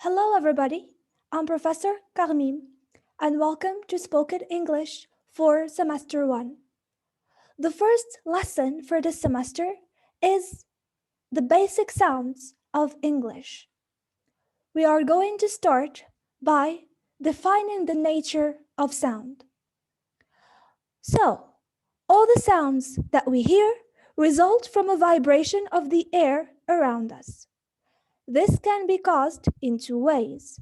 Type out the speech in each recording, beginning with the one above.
Hello, everybody. I'm Professor Karmim, and welcome to Spoken English for Semester 1. The first lesson for this semester is the basic sounds of English. We are going to start by defining the nature of sound. So, all the sounds that we hear result from a vibration of the air around us. This can be caused in two ways.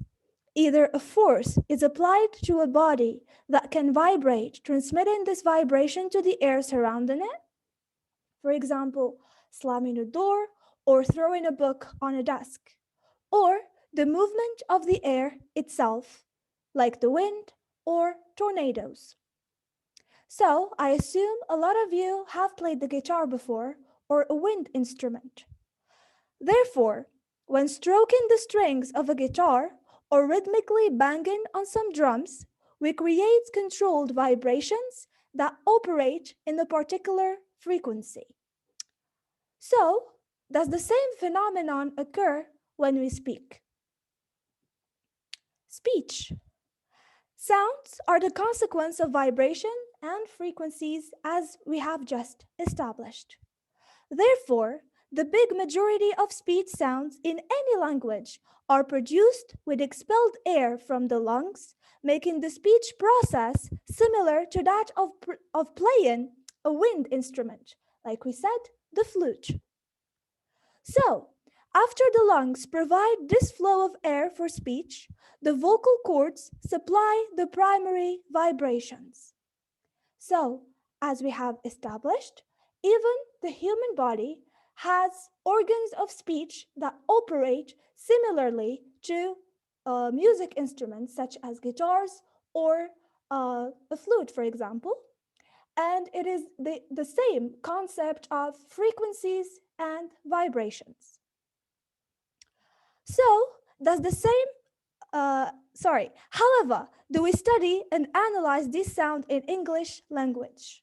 Either a force is applied to a body that can vibrate, transmitting this vibration to the air surrounding it. For example, slamming a door or throwing a book on a desk. Or the movement of the air itself, like the wind or tornadoes. So, I assume a lot of you have played the guitar before or a wind instrument. Therefore, when stroking the strings of a guitar or rhythmically banging on some drums, we create controlled vibrations that operate in a particular frequency. So, does the same phenomenon occur when we speak? Speech. Sounds are the consequence of vibration and frequencies as we have just established. Therefore, the big majority of speech sounds in any language are produced with expelled air from the lungs, making the speech process similar to that of playing a wind instrument, like we said, the flute. So, after the lungs provide this flow of air for speech, the vocal cords supply the primary vibrations. So, as we have established, even the human body has organs of speech that operate similarly to music instruments such as guitars or a flute, for example. And it is the same concept of frequencies and vibrations. So, does the same however, do we study and analyze this sound in English language?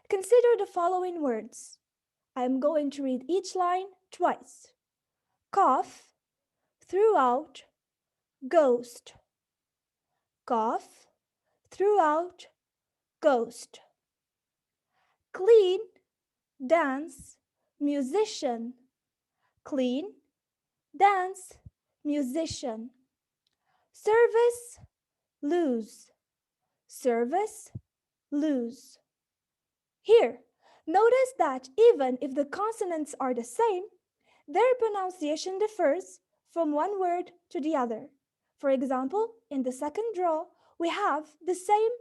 Consider the following words. I am going to read each line twice. Cough, throughout, ghost. Cough, throughout, ghost. Clean, dance, musician. Clean, dance, musician. Service, lose. Service, lose. Here, notice that even if the consonants are the same, their pronunciation differs from one word to the other. For example, in the second row, we have the same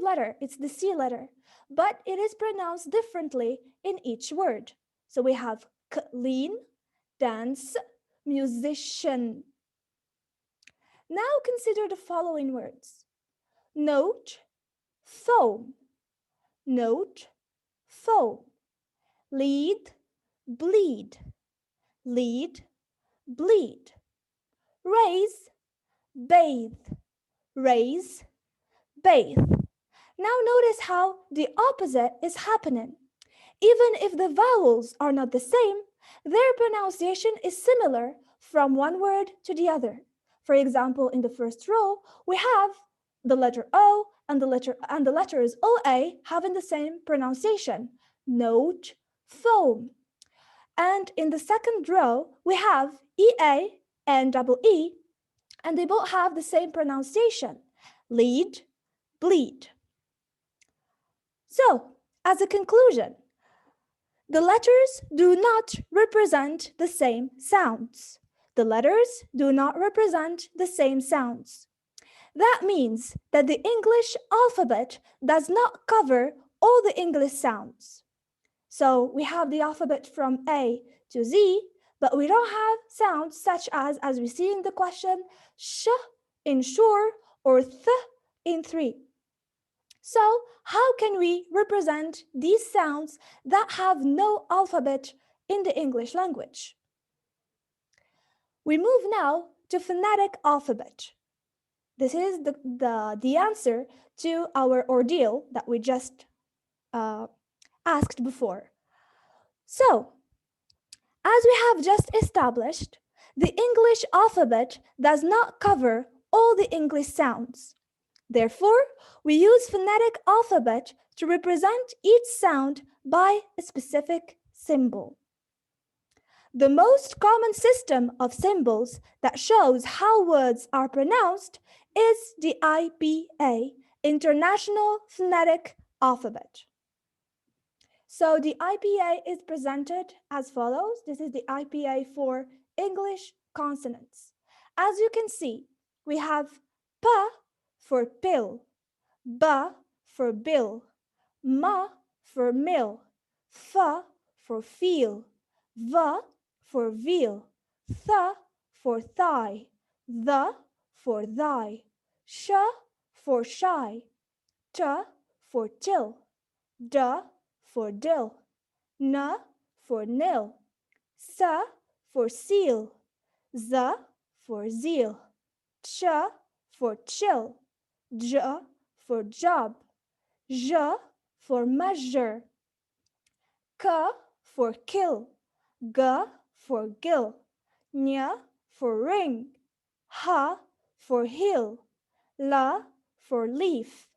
letter, it's the C letter, but it is pronounced differently in each word. So we have clean, dance, musician. Now consider the following words. Note, foam. Note, foam. Lead, bleed. Lead, bleed. Raise, bathe. Raise, bathe. Now notice how the opposite is happening. Even if the vowels are not the same, their pronunciation is similar from one word to the other. For example, in the first row, we have the letter O and the letters OA having the same pronunciation. Note, foam. And in the second row, we have EA and double E, and they both have the same pronunciation. Lead, bleed. So, as a conclusion, the letters do not represent the same sounds. The letters do not represent the same sounds. That means that the English alphabet does not cover all the English sounds. So we have the alphabet from A to Z, but we don't have sounds such as we see in the question, sh in sure or th in three. So how can we represent these sounds that have no alphabet in the English language? We move now to phonetic alphabet. This is the answer to our ordeal that we just asked before. So, As we have just established, the English alphabet does not cover all the English sounds. Therefore, we use phonetic alphabet to represent each sound by a specific symbol. The most common system of symbols that shows how words are pronounced is the IPA, International Phonetic Alphabet. So the IPA is presented as follows. This is the IPA for English consonants. As you can see, we have P for pill, B for bill, M for mill, F for feel, V for veal, Th for thigh, The for thy, Sh for shy, T for till, D for dill, N for nil, S for seal, Z for zeal, Ch for chill, J for job, J for measure, K for kill, G for gill, N for ring, H for hill, L for leaf,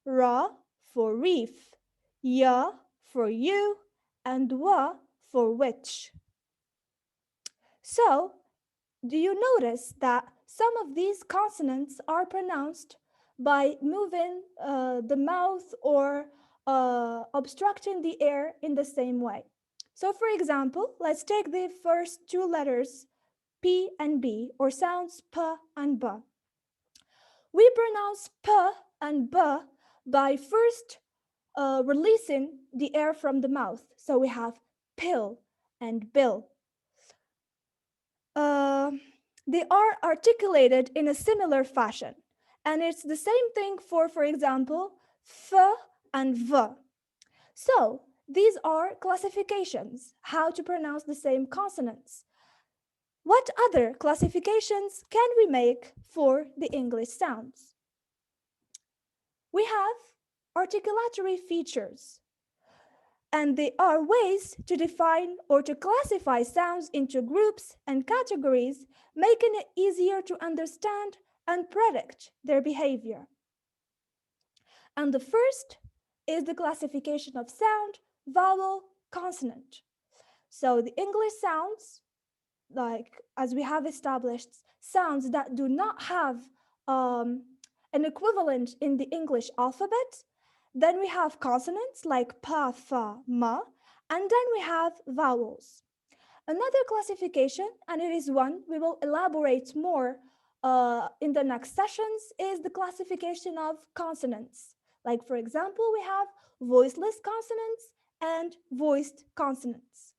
R for reef, Y for you, and W for which. So, do you notice that some of these consonants are pronounced by moving the mouth or obstructing the air in the same way? So, for example, let's take the first two letters P and B, or sounds P and B. We pronounce P and B by first releasing the air from the mouth. So we have pill and bill. They are articulated in a similar fashion. And it's the same thing for example, F and V. So these are classifications, how to pronounce the same consonants. What other classifications can we make for the English sounds? We have articulatory features, and they are ways to define or to classify sounds into groups and categories, making it easier to understand and predict their behavior. And the first is the classification of sound, vowel, consonant. So the English sounds, like as we have established, sounds that do not have an equivalent in the English alphabet. Then we have consonants like pa, fa, ma, and then we have vowels. Another classification, and it is one we will elaborate more in the next sessions, is the classification of consonants. Like, for example, we have voiceless consonants and voiced consonants.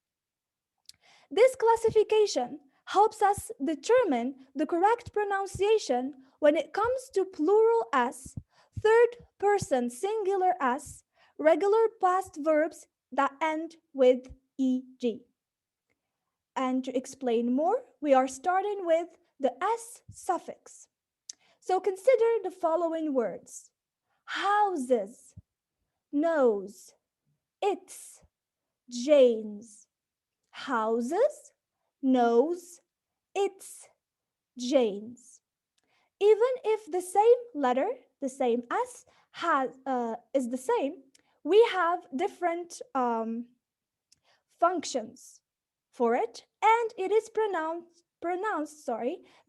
This classification helps us determine the correct pronunciation when it comes to plural S, third person singular S, regular past verbs that end with ed. And to explain more, we are starting with the S suffix. So consider the following words: houses, nose, its, Jane's. Houses, nose, its, Jane's. Even if the same letter, the same S, is the same, we have different functions for it, and it is pronounced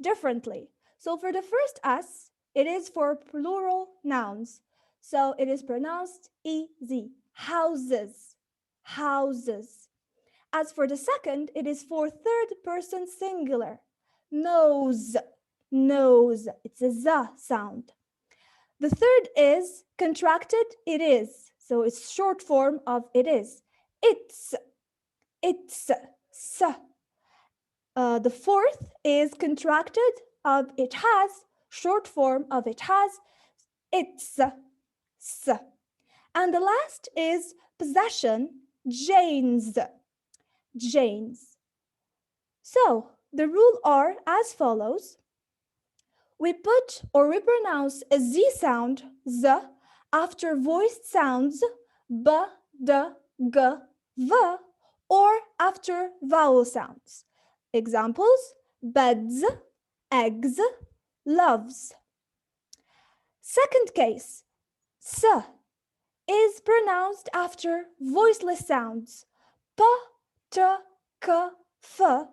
differently. So for the first S, it is for plural nouns. So it is pronounced EZ, houses, houses. As for the second, it is for third person singular, nose, nose. It's a Z sound. The third is contracted, it is. So it's short form of it is. It's, S. The fourth is contracted of it has, short form of it has, it's, S. And the last is possession, Jane's, Jane's. So the rules are as follows. We put or we pronounce a Z sound, Z, after voiced sounds B, D, G, V, or after vowel sounds. Examples: beds, eggs, loves. Second case, s is pronounced after voiceless sounds. P, t, k, f.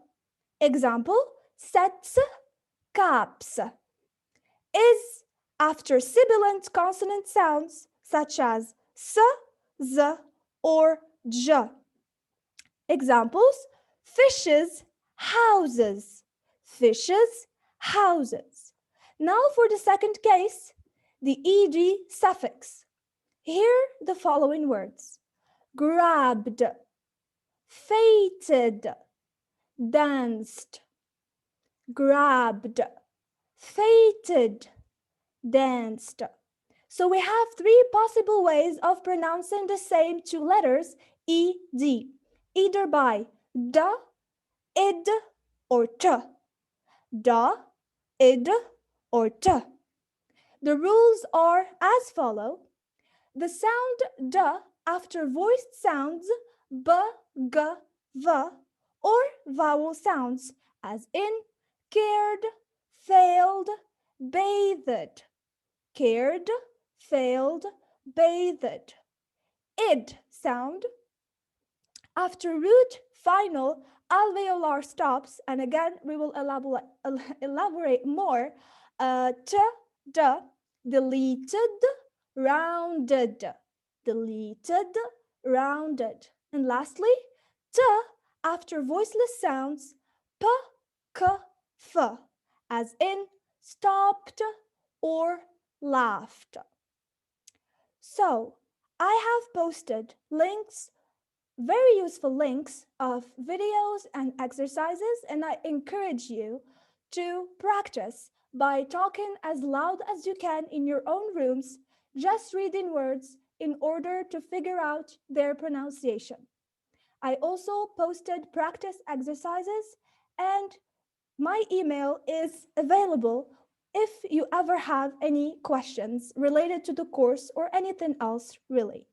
Example: sets, caps. Is after sibilant consonant sounds such as s, z, or j. Examples: fishes, houses. Fishes, houses. Now for the second case, the ed suffix. Hear the following words: grabbed, fated, danced. Grabbed, fated, danced. So we have three possible ways of pronouncing the same two letters, ed, either by d, id, or t. Da, id, or t. The rules are as follow. The sound d after voiced sounds b, g, v, or vowel sounds, as in cared, failed, bathed. Cared, failed, bathed. Id sound after root final alveolar stops, and again we will elaborate more. T, d, deleted, rounded, deleted, rounded. And lastly, t after voiceless sounds p, k, f, as in stopped or laughed. So I have posted links, very useful links of videos and exercises, and I encourage you to practice by talking as loud as you can in your own rooms, just reading words in order to figure out their pronunciation. I also posted practice exercises, and my email is available if you ever have any questions related to the course or anything else really.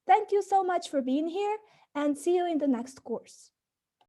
Thank you so much for being here, and see you in the next course.